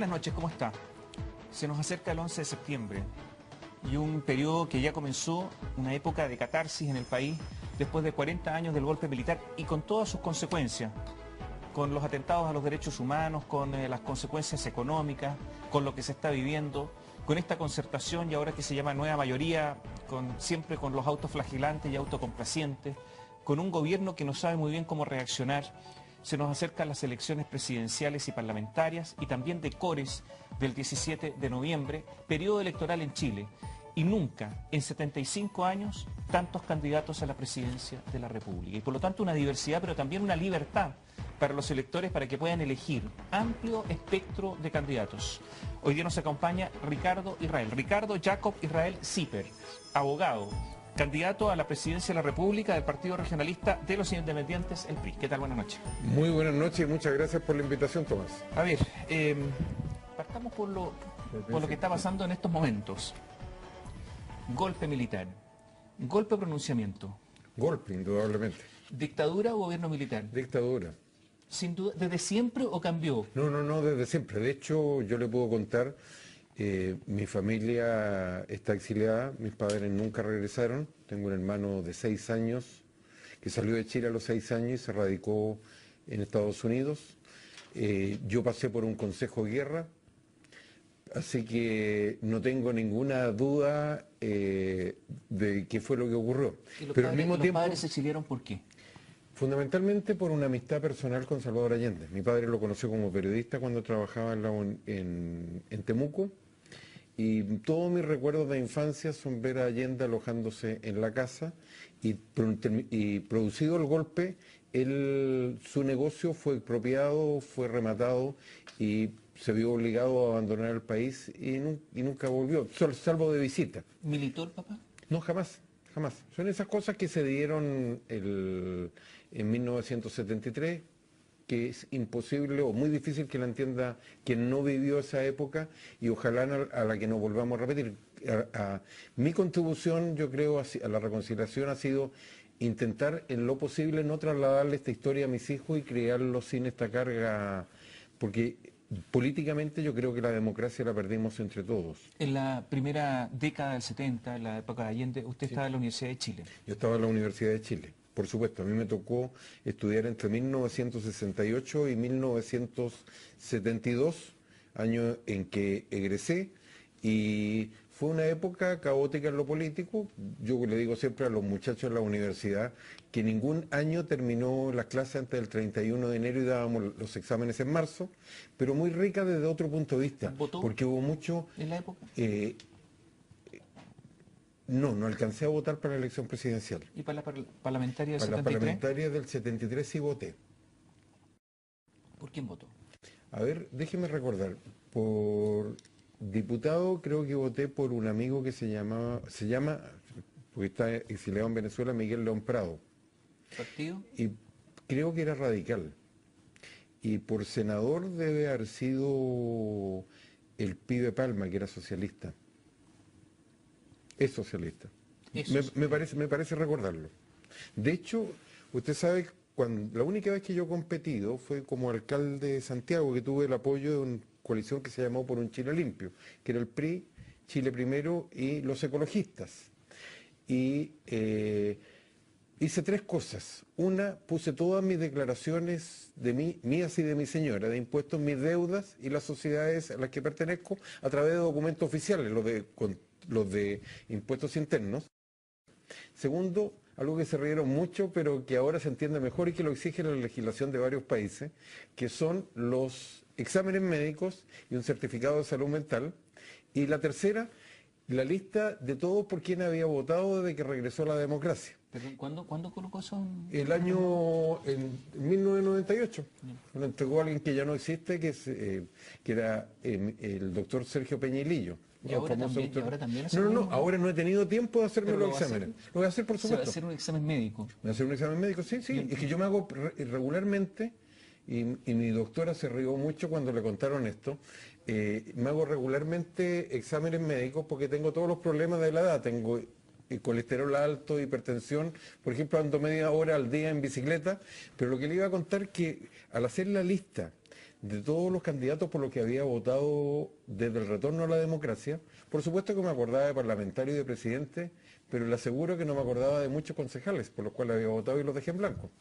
Buenas noches, ¿cómo está? Se nos acerca el 11 de septiembre y un periodo que ya comenzó, una época de catarsis en el país después de 40 años del golpe militar y con todas sus consecuencias, con los atentados a los derechos humanos, con las consecuencias económicas, con lo que se está viviendo, con esta concertación y ahora que se llama nueva mayoría, siempre con los autoflagelantes y autocomplacientes, con un gobierno que no sabe muy bien cómo reaccionar. Se nos acercan las elecciones presidenciales y parlamentarias y también de Cores del 17 de noviembre, periodo electoral en Chile. Y nunca, en 75 años, tantos candidatos a la presidencia de la República. Y por lo tanto una diversidad, pero también una libertad para los electores para que puedan elegir amplio espectro de candidatos. Hoy día nos acompaña Ricardo Israel. Ricardo Jacob Israel Zipper, abogado, candidato a la presidencia de la República del Partido Regionalista de los Independientes, el PRI. ¿Qué tal? Buenas noches. Muy buenas noches y muchas gracias por la invitación, Tomás. A ver, partamos por lo que está pasando en estos momentos. Golpe militar, golpe o pronunciamiento. Golpe, indudablemente. ¿Dictadura o gobierno militar? Dictadura. Sin duda, ¿desde siempre o cambió? No, desde siempre. De hecho, yo le puedo contar, mi familia está exiliada, mis padres nunca regresaron. Tengo un hermano de 6 años que salió de Chile a los 6 años y se radicó en Estados Unidos. Yo pasé por un consejo de guerra, así que no tengo ninguna duda de qué fue lo que ocurrió. Pero al mismo tiempo, ¿los padres se exiliaron por qué? Fundamentalmente por una amistad personal con Salvador Allende. Mi padre lo conoció como periodista cuando trabajaba en Temuco, y todos mis recuerdos de infancia son ver a Allende alojándose en la casa y producido el golpe, su negocio fue expropiado, fue rematado y se vio obligado a abandonar el país y nunca volvió, salvo de visita. ¿Militó el papá? No, jamás. Son esas cosas que se dieron en 1973, que es imposible o muy difícil que la entienda quien no vivió esa época y ojalá a la que nos volvamos a repetir. Mi contribución, yo creo, a la reconciliación ha sido intentar en lo posible no trasladarle esta historia a mis hijos y criarlos sin esta carga, porque políticamente yo creo que la democracia la perdimos entre todos. En la primera década del 70, en la época de Allende, usted estaba en la Universidad de Chile. Yo estaba en la Universidad de Chile, por supuesto. A mí me tocó estudiar entre 1968 y 1972, año en que egresé, y fue una época caótica en lo político. Yo le digo siempre a los muchachos de la universidad que ningún año terminó las clases antes del 31 de enero y dábamos los exámenes en marzo, pero muy rica desde otro punto de vista. ¿Votó porque hubo mucho... en la época? No alcancé a votar para la elección presidencial. ¿Y para la parlamentaria del 73? Para la parlamentaria del 73 sí voté. ¿Por quién votó? A ver, déjeme recordar. Por diputado creo que voté por un amigo que se llama, porque está exiliado en Venezuela, Miguel León Prado. ¿Partido? Y creo que era radical. Y por senador debe haber sido el pibe Palma, que era socialista. Es socialista. Me parece recordarlo. De hecho, usted sabe, la única vez que yo he competido fue como alcalde de Santiago, que tuve el apoyo de una coalición que se llamó Por un Chile Limpio, que era el PRI, Chile Primero y los ecologistas. Y hice 3 cosas. Una, puse todas mis declaraciones mías y de mi señora, de impuestos, mis deudas y las sociedades a las que pertenezco a través de documentos oficiales, los de impuestos internos. Segundo, algo que se rieron mucho, pero que ahora se entiende mejor y que lo exige la legislación de varios países, que son los exámenes médicos y un certificado de salud mental. Y la tercera, la lista de todos por quien había votado desde que regresó la democracia. ¿Pero cuándo colocó eso? El año, en 1998, lo entregó a alguien que ya no existe, que era el doctor Sergio Peñailillo. ¿Y ahora también? No, ahora no he tenido tiempo de hacerme los exámenes. Lo voy a hacer, por supuesto. ¿Se va a hacer un examen médico? ¿Me va a hacer un examen médico? Sí. Es que yo me hago regularmente, y mi doctora se rió mucho cuando le contaron esto, me hago regularmente exámenes médicos porque tengo todos los problemas de la edad. Tengo colesterol alto, hipertensión, por ejemplo, ando media hora al día en bicicleta, pero lo que le iba a contar que al hacer la lista de todos los candidatos por los que había votado desde el retorno a la democracia. Por supuesto que me acordaba de parlamentario y de presidente, pero le aseguro que no me acordaba de muchos concejales por los cuales había votado y los dejé en blanco.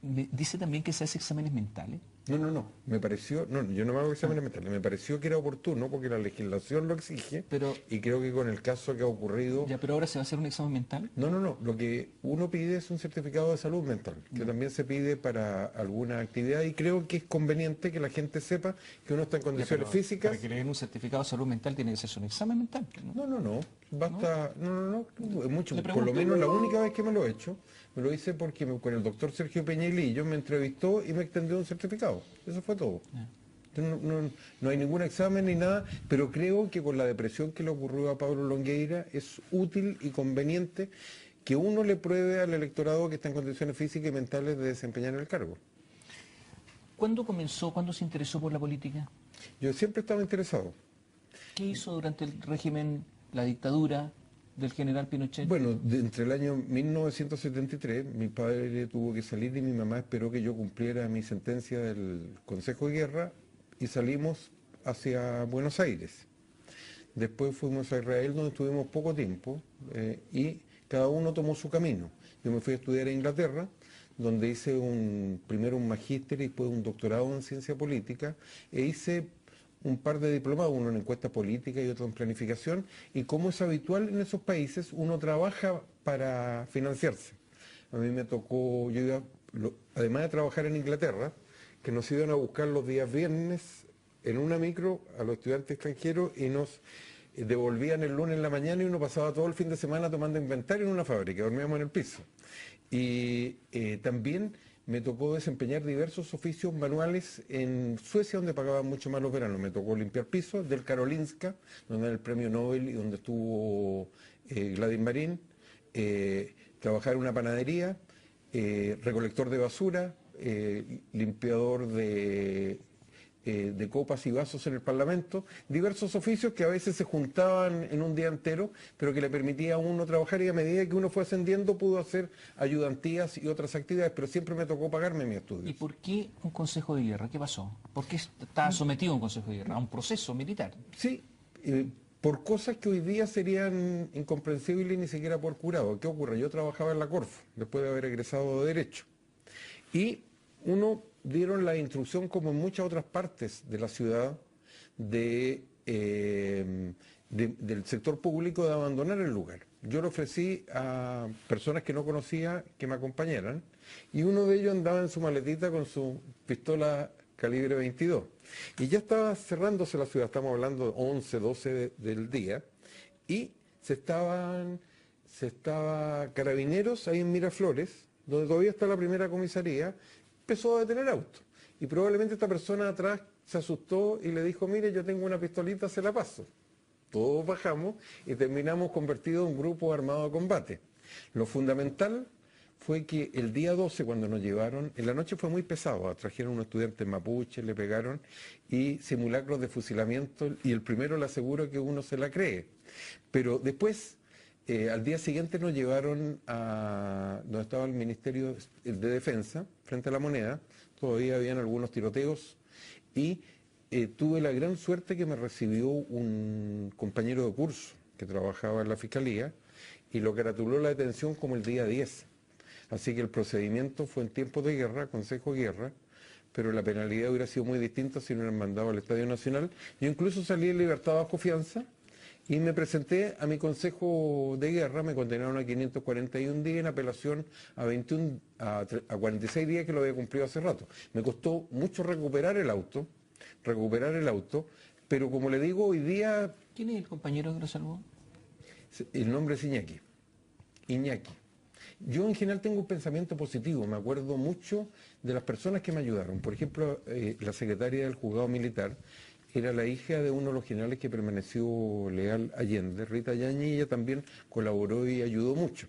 Dice también que se hace exámenes mentales. No, me pareció, no, yo no me hago exámenes mentales, me pareció que era oportuno porque la legislación lo exige, pero, y creo que con el caso que ha ocurrido... Ya, pero ahora se va a hacer un examen mental. No, lo que uno pide es un certificado de salud mental, que también se pide para alguna actividad, y creo que es conveniente que la gente sepa que uno está en condiciones físicas... Para que le den un certificado de salud mental tiene que ser un examen mental, ¿no? No, basta, no, es mucho, Le por lo pregunto. menos la única vez que me lo he hecho, me lo hice porque con el doctor Sergio Peñailillo me entrevistó y me extendió un certificado, eso fue todo. No hay ningún examen ni nada, pero creo que con la depresión que le ocurrió a Pablo Longueira es útil y conveniente que uno le pruebe al electorado que está en condiciones físicas y mentales de desempeñar el cargo. ¿Cuándo se interesó por la política? Yo siempre estaba interesado. ¿Qué hizo durante el régimen, la dictadura del general Pinochet? Bueno, entre el año 1973 mi padre tuvo que salir y mi mamá esperó que yo cumpliera mi sentencia del Consejo de Guerra y salimos hacia Buenos Aires. Después fuimos a Israel, donde estuvimos poco tiempo, y cada uno tomó su camino. Yo me fui a estudiar a Inglaterra, donde hice primero un magíster y después un doctorado en ciencia política, e hice un par de diplomados, uno en encuesta política y otro en planificación, y como es habitual en esos países, uno trabaja para financiarse. A mí me tocó, además de trabajar en Inglaterra, que nos iban a buscar los días viernes en una micro a los estudiantes extranjeros y nos devolvían el lunes en la mañana, y uno pasaba todo el fin de semana tomando inventario en una fábrica, dormíamos en el piso. Y también me tocó desempeñar diversos oficios manuales en Suecia, donde pagaban mucho más los veranos. Me tocó limpiar pisos del Karolinska, donde era el premio Nobel y donde estuvo Gladys Marín, trabajar en una panadería, recolector de basura, limpiador de copas y vasos en el Parlamento, diversos oficios que a veces se juntaban en un día entero, pero que le permitía a uno trabajar, y a medida que uno fue ascendiendo pudo hacer ayudantías y otras actividades, pero siempre me tocó pagarme mi estudio. ¿Y por qué un consejo de guerra? ¿Qué pasó? ¿Por qué estaba sometido a un consejo de guerra? ¿A un proceso militar? Sí, por cosas que hoy día serían incomprensibles y ni siquiera por curado. ¿Qué ocurre? Yo trabajaba en la Corfo, después de haber egresado de Derecho, y dieron la instrucción, como en muchas otras partes de la ciudad, del sector público, de abandonar el lugar. Yo le ofrecí a personas que no conocía que me acompañaran, y uno de ellos andaba en su maletita con su pistola calibre 22. Y ya estaba cerrándose la ciudad, estamos hablando de 11, 12 del día, y se estaba Carabineros ahí en Miraflores, donde todavía está la primera comisaría, empezó a detener autos. Y probablemente esta persona atrás se asustó y le dijo: mire, yo tengo una pistolita, se la paso. Todos bajamos y terminamos convertidos en un grupo armado de combate. Lo fundamental fue que el día 12, cuando nos llevaron, en la noche fue muy pesado, trajeron unos estudiantes mapuches, le pegaron, y simulacros de fusilamiento, y el primero le aseguro que uno se la cree. Pero después, al día siguiente nos llevaron a donde estaba el Ministerio de Defensa, frente a la Moneda. Todavía habían algunos tiroteos, y tuve la gran suerte que me recibió un compañero de curso que trabajaba en la Fiscalía y lo gratuló la detención como el día 10. Así que el procedimiento fue en tiempos de guerra, consejo de guerra, pero la penalidad hubiera sido muy distinta si no hubieran mandado al Estadio Nacional. Yo incluso salí en libertad bajo fianza y me presenté a mi consejo de guerra. Me condenaron a 541 días en apelación a 46 días, que lo había cumplido hace rato. Me costó mucho recuperar el auto, pero como le digo, hoy día... ¿Quién es el compañero que lo salvó? El nombre es Iñaki. Yo en general tengo un pensamiento positivo, me acuerdo mucho de las personas que me ayudaron. Por ejemplo, la secretaria del juzgado militar era la hija de uno de los generales que permaneció leal a Allende, Rita Yañez, y ella también colaboró y ayudó mucho.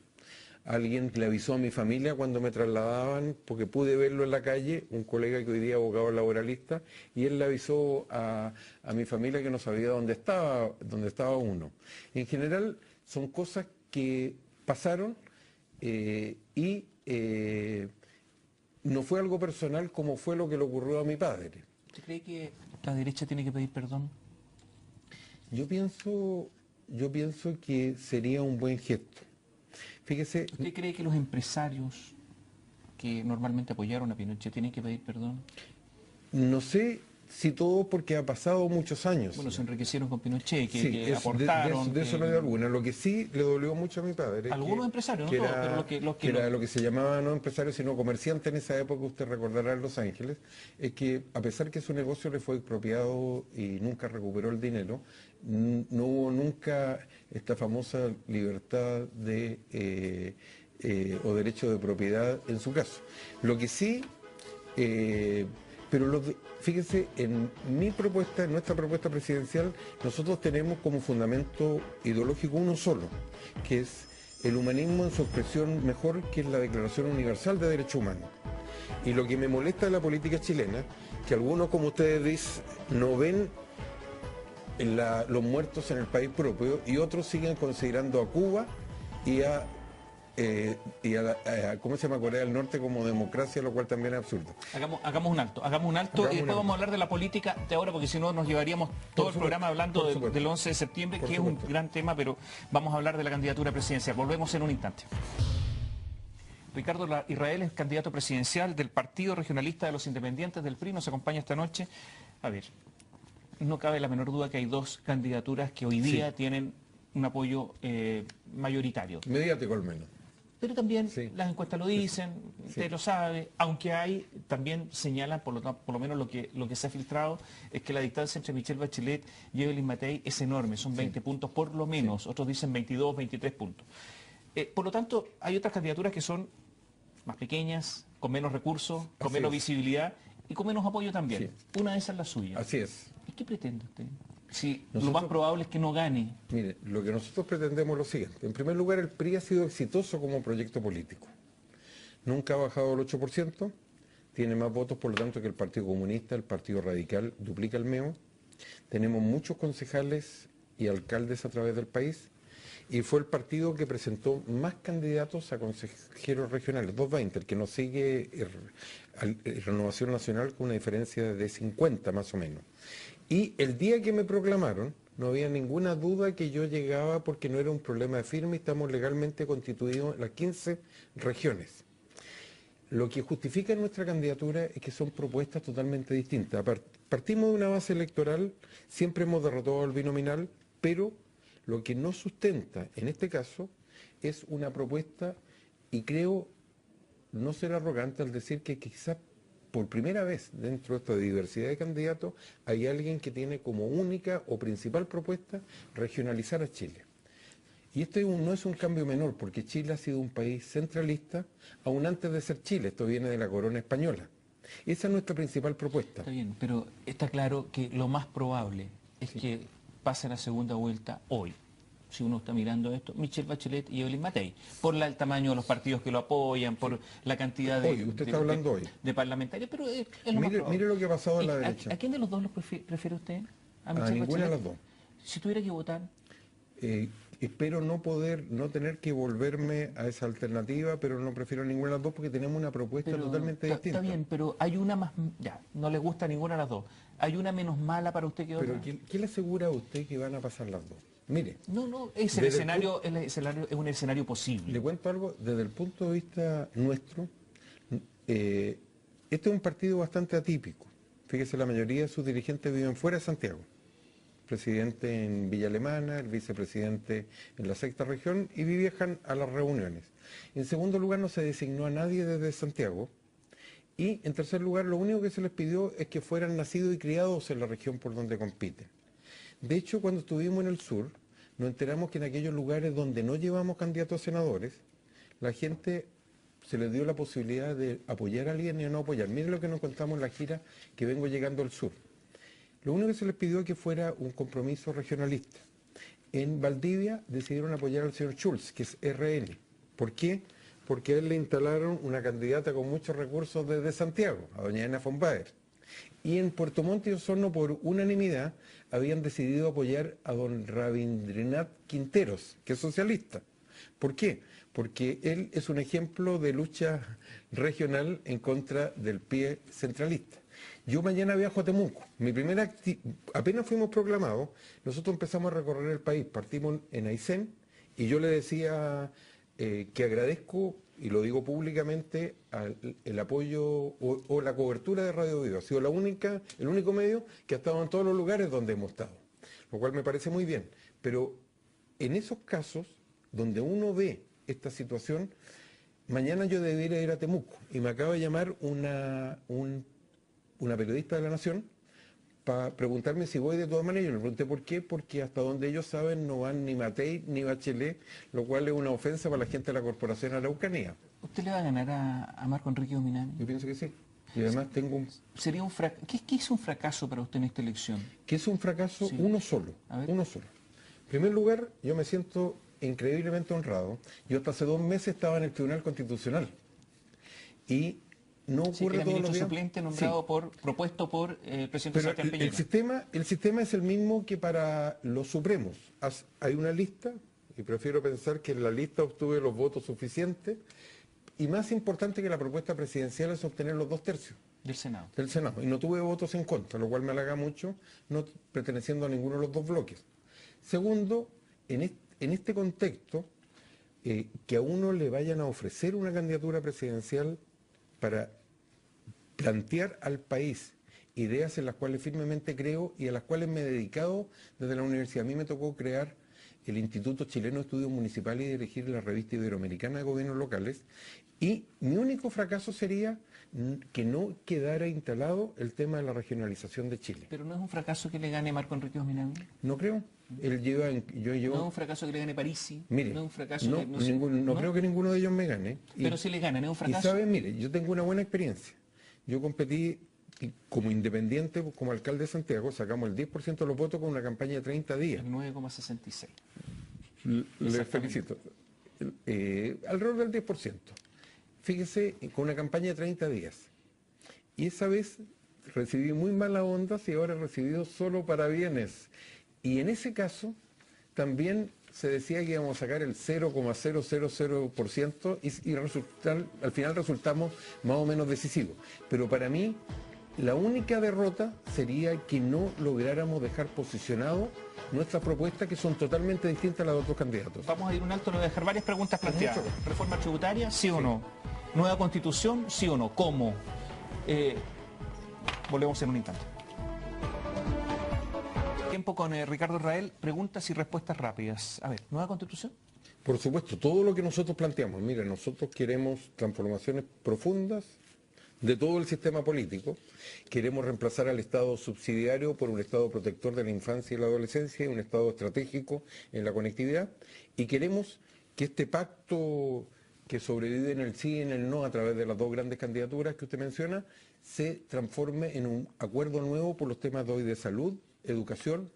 Alguien le avisó a mi familia cuando me trasladaban, porque pude verlo en la calle, un colega que hoy día es abogado laboralista, y él le avisó a mi familia que no sabía dónde estaba uno. En general son cosas que pasaron, y no fue algo personal como fue lo que le ocurrió a mi padre. ¿Usted cree que la derecha tiene que pedir perdón? Yo pienso que sería un buen gesto. Fíjese... ¿Usted cree que los empresarios que normalmente apoyaron a Pinochet tienen que pedir perdón? No sé si todo, porque ha pasado muchos años. Bueno, se enriquecieron con Pinochet, Sí, que aportaron... de eso no hay alguna. Lo que sí le dolió mucho a mi padre... Algunos empresarios, no todos, pero era lo que se llamaba no empresarios, sino comerciante en esa época, usted recordará en Los Ángeles, es que a pesar que su negocio le fue expropiado y nunca recuperó el dinero, no hubo nunca esta famosa libertad de o derecho de propiedad en su caso. Lo que sí... pero fíjense, en mi propuesta, en nuestra propuesta presidencial, nosotros tenemos como fundamento ideológico uno solo, que es el humanismo en su expresión mejor, que es la Declaración Universal de Derechos Humanos. Y lo que me molesta de la política chilena, que algunos, como ustedes dicen, no ven los muertos en el país propio, y otros siguen considerando a Cuba y a ¿cómo se llama? Corea del Norte como democracia, lo cual también es absurdo. Hagamos un alto y después vamos a hablar de la política de ahora, porque si no nos llevaríamos todo el programa hablando del 11 de septiembre, que es un gran tema, pero vamos a hablar de la candidatura presidencial. Volvemos en un instante. Ricardo Israel es candidato presidencial del Partido Regionalista de los Independientes del PRI, nos acompaña esta noche. A ver, no cabe la menor duda que hay dos candidaturas que hoy día tienen un apoyo mayoritario. Mediático al menos. Pero también las encuestas lo dicen, usted lo sabe, aunque también señalan, por lo menos lo que se ha filtrado, es que la distancia entre Michelle Bachelet y Evelyn Matei es enorme, son 20 puntos por lo menos, otros dicen 22, 23 puntos. Por lo tanto, hay otras candidaturas que son más pequeñas, con menos recursos, con menos visibilidad y con menos apoyo también. Una de esas es la suya. Así es. ¿Y qué pretende usted? Si lo más probable es que no gane. Mire, lo que nosotros pretendemos es lo siguiente. En primer lugar, el PRI ha sido exitoso como proyecto político. Nunca ha bajado el 8%, tiene más votos, por lo tanto, que el Partido Comunista, el Partido Radical, duplica el MEO. Tenemos muchos concejales y alcaldes a través del país, y fue el partido que presentó más candidatos a consejeros regionales, 220, el que nos sigue Renovación Nacional con una diferencia de 50 más o menos. Y el día que me proclamaron, no había ninguna duda que yo llegaba, porque no era un problema de firma y estamos legalmente constituidos en las 15 regiones. Lo que justifica nuestra candidatura es que son propuestas totalmente distintas. Partimos de una base electoral, siempre hemos derrotado al binominal, pero lo que no sustenta en este caso es una propuesta, y creo no ser arrogante al decir que quizás por primera vez dentro de esta diversidad de candidatos hay alguien que tiene como única o principal propuesta regionalizar a Chile. Y esto no es un cambio menor, porque Chile ha sido un país centralista aún antes de ser Chile. Esto viene de la corona española. Esa es nuestra principal propuesta. Está bien, pero está claro que lo más probable es que pase la segunda vuelta hoy. Si uno está mirando esto, Michelle Bachelet y Evelyn Matei, por el tamaño de los partidos que lo apoyan, por la cantidad de parlamentarios, pero es lo más probable. Mire lo que ha pasado a la derecha. ¿A quién de los dos los prefiere usted? ¿A ninguna de las dos? Si tuviera que votar. Espero no tener que volverme a esa alternativa, pero no prefiero ninguna de las dos porque tenemos una propuesta totalmente distinta. Está bien, pero hay una más, ya, no le gusta ninguna de las dos. ¿Hay una menos mala para usted que otra? Pero ¿quién le asegura a usted que van a pasar las dos? Mire. No, es un escenario posible. Le cuento algo, desde el punto de vista nuestro, este es un partido bastante atípico. Fíjese, la mayoría de sus dirigentes viven fuera de Santiago. Presidente en Villa Alemana, el vicepresidente en la sexta región, y viajan a las reuniones. En segundo lugar, no se designó a nadie desde Santiago. Y en tercer lugar, lo único que se les pidió es que fueran nacidos y criados en la región por donde compiten. De hecho, cuando estuvimos en el sur, nos enteramos que en aquellos lugares donde no llevamos candidatos a senadores, la gente se les dio la posibilidad de apoyar a alguien y no apoyar. Miren lo que nos contamos en la gira que vengo llegando al sur. Lo único que se les pidió es que fuera un compromiso regionalista. En Valdivia decidieron apoyar al señor Schulz, que es RN. ¿Por qué? Porque a él le instalaron una candidata con muchos recursos desde Santiago, a doña Ana von Baer. Y en Puerto Montt y Osorno, por unanimidad, habían decidido apoyar a don Rabindranath Quinteros, que es socialista. ¿Por qué? porque él es un ejemplo de lucha regional en contra del PIE centralista. Yo mañana viajo a Temuco. Apenas fuimos proclamados, nosotros empezamos a recorrer el país. Partimos en Aysén y yo le decía que agradezco, y lo digo públicamente, el apoyo o la cobertura de Radio Viva. Ha sido el único medio que ha estado en todos los lugares donde hemos estado, lo cual me parece muy bien. Pero en esos casos donde uno ve esta situación, mañana yo debería ir a Temuco y me acaba de llamar una periodista de La Nación para preguntarme si voy de todas maneras. Yo le pregunté por qué, porque hasta donde ellos saben no van ni Matei ni Bachelet, lo cual es una ofensa para la gente de la Corporación Araucanía. ¿Usted le va a ganar a Marco Enrique Ominami? Yo pienso que sí. Y además tengo un... Sería un ¿Qué es un fracaso para usted en esta elección? ¿Qué es un fracaso? Sí. Uno solo. Uno solo. En primer lugar, yo me siento increíblemente honrado. Yo hasta hace 2 meses estaba en el Tribunal Constitucional. Y no ocurre todos los días. Suplente nombrado propuesto por el presidente Sebastián Piñera. El sistema es el mismo que para los supremos. Hay una lista, y prefiero pensar que en la lista obtuve los votos suficientes, y más importante que la propuesta presidencial es obtener los 2/3. Del Senado. Del Senado. Y no tuve votos en contra, lo cual me halaga mucho, no perteneciendo a ninguno de los 2 bloques. Segundo, en este contexto, que a uno le vayan a ofrecer una candidatura presidencial para plantear al país ideas en las cuales firmemente creo y a las cuales me he dedicado desde la universidad. A mí me tocó crear el Instituto Chileno de Estudios Municipales y dirigir la revista iberoamericana de gobiernos locales, y mi único fracaso sería que no quedara instalado el tema de la regionalización de Chile. ¿Pero no es un fracaso que le gane Marco Enrique Ominami? No creo. Él lleva, ¿No es un fracaso que le gane Parisi? Mire, ¿No es un fracaso no creo que ninguno de ellos me gane. Pero si le ganan, ¿es un fracaso? Y saben, mire, yo tengo una buena experiencia. Yo competí como independiente, como alcalde de Santiago, sacamos el 10% de los votos con una campaña de 30 días. El 9,66. Les felicito. Alrededor del 10%. Fíjese, con una campaña de 30 días. Y esa vez recibí muy malas ondas y ahora he recibido solo parabienes. Y en ese caso también se decía que íbamos a sacar el 0,000% y al final resultamos más o menos decisivos. Pero para mí la única derrota sería que no lográramos dejar posicionado nuestras propuestas, que son totalmente distintas a las de otros candidatos. Vamos a ir un alto, le voy a dejar varias preguntas planteadas. ¿Reforma tributaria, sí o no? ¿Nueva constitución, sí o no? ¿Cómo? Volvemos en un instante. Tiempo con Ricardo Israel, preguntas y respuestas rápidas. A ver, ¿nueva constitución? Por supuesto, todo lo que nosotros planteamos. Mire, nosotros queremos transformaciones profundas de todo el sistema político. Queremos reemplazar al Estado subsidiario por un Estado protector de la infancia y la adolescencia y un Estado estratégico en la conectividad. Y queremos que este pacto que sobrevive en el sí y en el no a través de las 2 grandes candidaturas que usted menciona, se transforme en un acuerdo nuevo por los temas de hoy de salud, educación,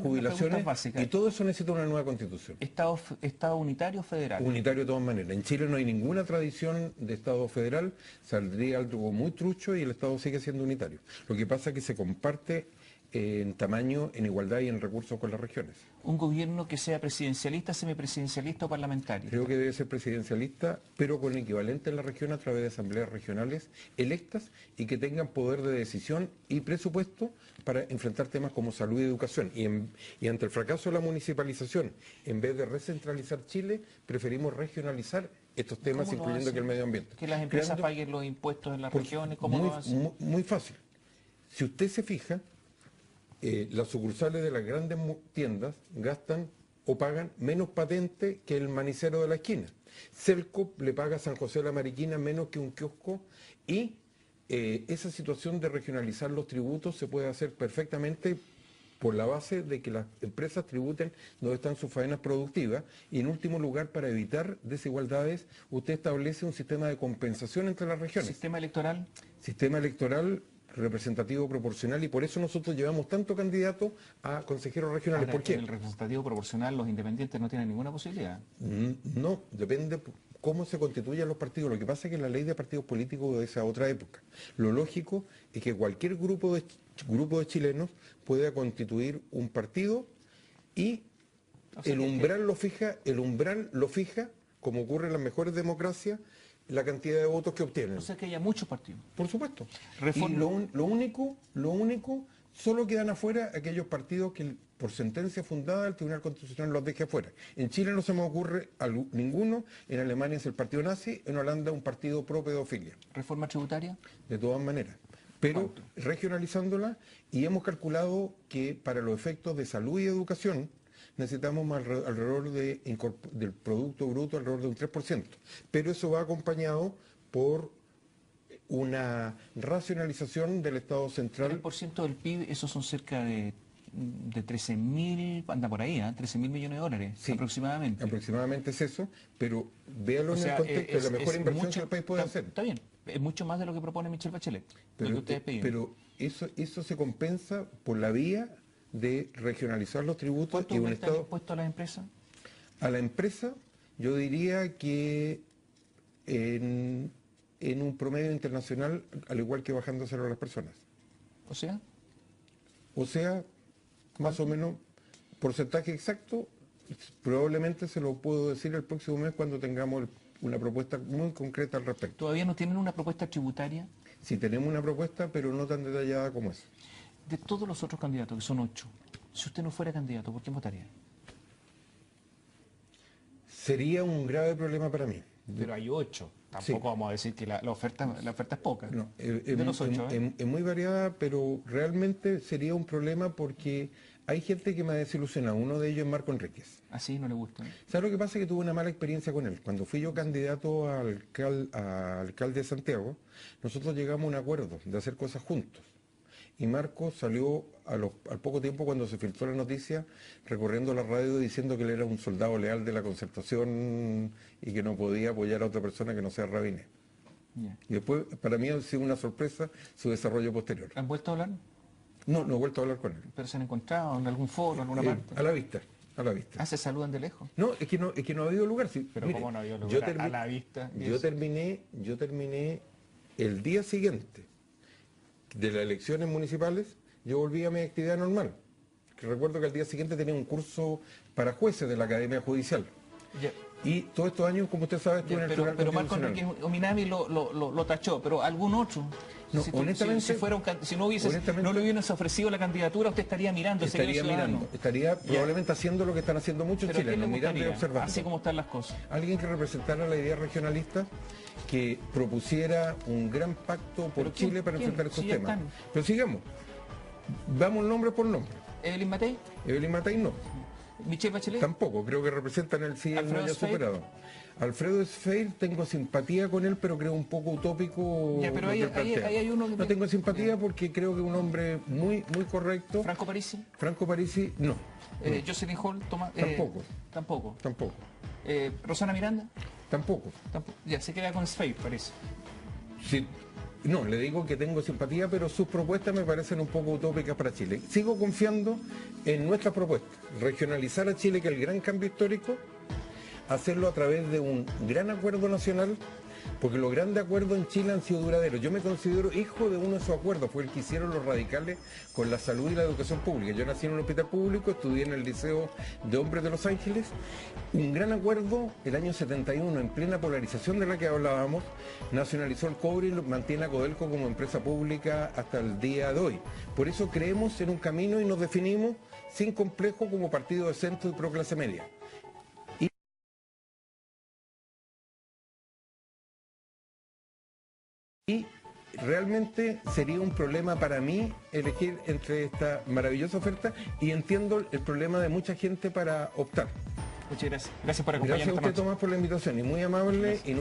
jubilaciones, y todo eso necesita una nueva constitución. ¿Estado unitario o federal? Unitario de todas maneras. En Chile no hay ninguna tradición de Estado federal, saldría algo muy trucho y el Estado sigue siendo unitario. Lo que pasa es que se comparte en tamaño, en igualdad y en recursos con las regiones. ¿Un gobierno que sea presidencialista, semipresidencialista o parlamentario? Creo que debe ser presidencialista, pero con equivalente en la región a través de asambleas regionales electas y que tengan poder de decisión y presupuesto para enfrentar temas como salud y educación. Y ante el fracaso de la municipalización, en vez de recentralizar Chile, preferimos regionalizar estos temas, incluyendo que el medio ambiente. ¿Que las empresas paguen los impuestos en las regiones? ¿Cómo lo hacen? Muy fácil. Si usted se fija, las sucursales de las grandes tiendas gastan o pagan menos patente que el manicero de la esquina. Celco le paga a San José de la Mariquina menos que un kiosco, y esa situación de regionalizar los tributos se puede hacer perfectamente por la base de que las empresas tributen donde están sus faenas productivas, y en último lugar, para evitar desigualdades, usted establece un sistema de compensación entre las regiones. ¿Sistema electoral? Sistema electoral representativo proporcional, y por eso nosotros llevamos tanto candidato a consejeros regionales. Ahora, ¿por qué? En el representativo proporcional los independientes no tienen ninguna posibilidad. No, depende cómo se constituyen los partidos. Lo que pasa es que la ley de partidos políticos es a otra época. Lo lógico es que cualquier grupo de chilenos pueda constituir un partido, y el umbral lo fija como ocurre en las mejores democracias, la cantidad de votos que obtienen. O sea que haya muchos partidos. Por supuesto. Reforma. Y lo único, solo quedan afuera aquellos partidos que por sentencia fundada el Tribunal Constitucional los deje afuera. En Chile no se me ocurre ninguno, en Alemania es el partido nazi, en Holanda un partido pro pedofilia. ¿Reforma tributaria? De todas maneras. Pero ¿cuánto? Regionalizándola, y hemos calculado que para los efectos de salud y educación necesitamos alrededor del Producto Bruto alrededor de un 3%. Pero eso va acompañado por una racionalización del Estado central. 3% del PIB, esos son cerca de 13.000, anda por ahí, 13.000 millones de dólares, Sí, aproximadamente. Aproximadamente es eso, pero véalo O en sea, el contexto de la mejor inversión que el país puede hacer. Está bien, es mucho más de lo que propone Michelle Bachelet, lo que ustedes piden. Pero eso se compensa por la vía de regionalizar los tributos ¿Cuánto y un aumenta el Estado. impuesto a las empresas? A la empresa, yo diría que en un promedio internacional, al igual que bajándoselo a las personas. O sea, O sea, más o menos, porcentaje exacto, probablemente se lo puedo decir el próximo mes cuando tengamos una propuesta muy concreta al respecto. ¿todavía no tienen una propuesta tributaria? Si tenemos una propuesta, pero no tan detallada como esa. De todos los otros candidatos, que son 8, si usted no fuera candidato, ¿por quién votaría? Sería un grave problema para mí. Pero hay 8. Tampoco Sí. vamos a decir que la oferta es poca. No, de los 8, es muy variada, pero realmente sería un problema porque hay gente que me ha desilusionado. Uno de ellos es Marco Enríquez. Así no le gusta. ¿Sabes lo que pasa? Que tuve una mala experiencia con él. Cuando fui yo candidato a alcalde de Santiago, nosotros llegamos a un acuerdo de hacer cosas juntos. Y Marco salió al poco tiempo, cuando se filtró la noticia, recorriendo la radio diciendo que él era un soldado leal de la Concertación y que no podía apoyar a otra persona que no sea Rabiner. Ya. Y después, para mí ha sido una sorpresa su desarrollo posterior. ¿Han vuelto a hablar? No he vuelto a hablar con él. ¿Pero se han encontrado en algún foro, en alguna parte? A la vista, a la vista. Ah, se saludan de lejos. No, es que no ha habido lugar. Sí, Pero mire, ¿cómo no ha habido yo lugar? A la vista. y Yo eso. terminé el día siguiente de las elecciones municipales, yo volví a mi actividad normal. Que recuerdo que al día siguiente tenía un curso para jueces de la Academia Judicial. Ya, Y todos estos años, como usted sabe, estuve en el pero Tribunal Marco Constitucional. Enrique Ominami lo tachó, pero algún otro. No, si, honestamente- si no honestamente- le hubieras ofrecido la candidatura, usted estaría mirando, sería Estaría ciudadano. mirando, estaría probablemente haciendo lo que están haciendo muchos ¿Pero a quién chilenos, le mirando y gustaría? observando. Así como están las cosas. Alguien que representara la idea regionalista, que propusiera un gran pacto por ¿Pero quién- Chile para quién? enfrentar estos Si ya temas. están. Pero sigamos. Vamos nombre por nombre. Evelyn Matei, Evelyn Matei no, Michelle Bachelet. tampoco. Creo que representan el sí y el no Alfredo ya Sfeir. superado. Alfredo Sfeir, tengo simpatía con él, pero creo un poco utópico. Ya, pero lo ahí- que ahí- plantea. ahí hay uno que No te- tengo simpatía porque creo que es un hombre muy correcto. Franco Parisi, Franco Parisi, no. Jocelyn Hall, Tampoco. Tampoco. Tampoco. Rosana Miranda, Tampoco. tampoco. Ya, se queda con Sfeir, parece. Sí, no, le digo que tengo simpatía, pero sus propuestas me parecen un poco utópicas para Chile. Sigo confiando en nuestras propuestas. Regionalizar a Chile, que es el gran cambio histórico, hacerlo a través de un gran acuerdo nacional, porque los grandes acuerdos en Chile han sido duraderos. Yo me considero hijo de uno de esos acuerdos, fue el que hicieron los radicales con la salud y la educación pública. Yo nací en un hospital público, estudié en el Liceo de Hombres de Los Ángeles. Un gran acuerdo, el año 71, en plena polarización de la que hablábamos, nacionalizó el cobre y mantiene a Codelco como empresa pública hasta el día de hoy. Por eso creemos en un camino y nos definimos sin complejo como partido de centro y pro clase media. Y realmente sería un problema para mí elegir entre esta maravillosa oferta, y entiendo el problema de mucha gente para optar. Muchas gracias. Gracias por Gracias a acompañarnos usted, esta noche. Tomás, por la invitación, y muy amable y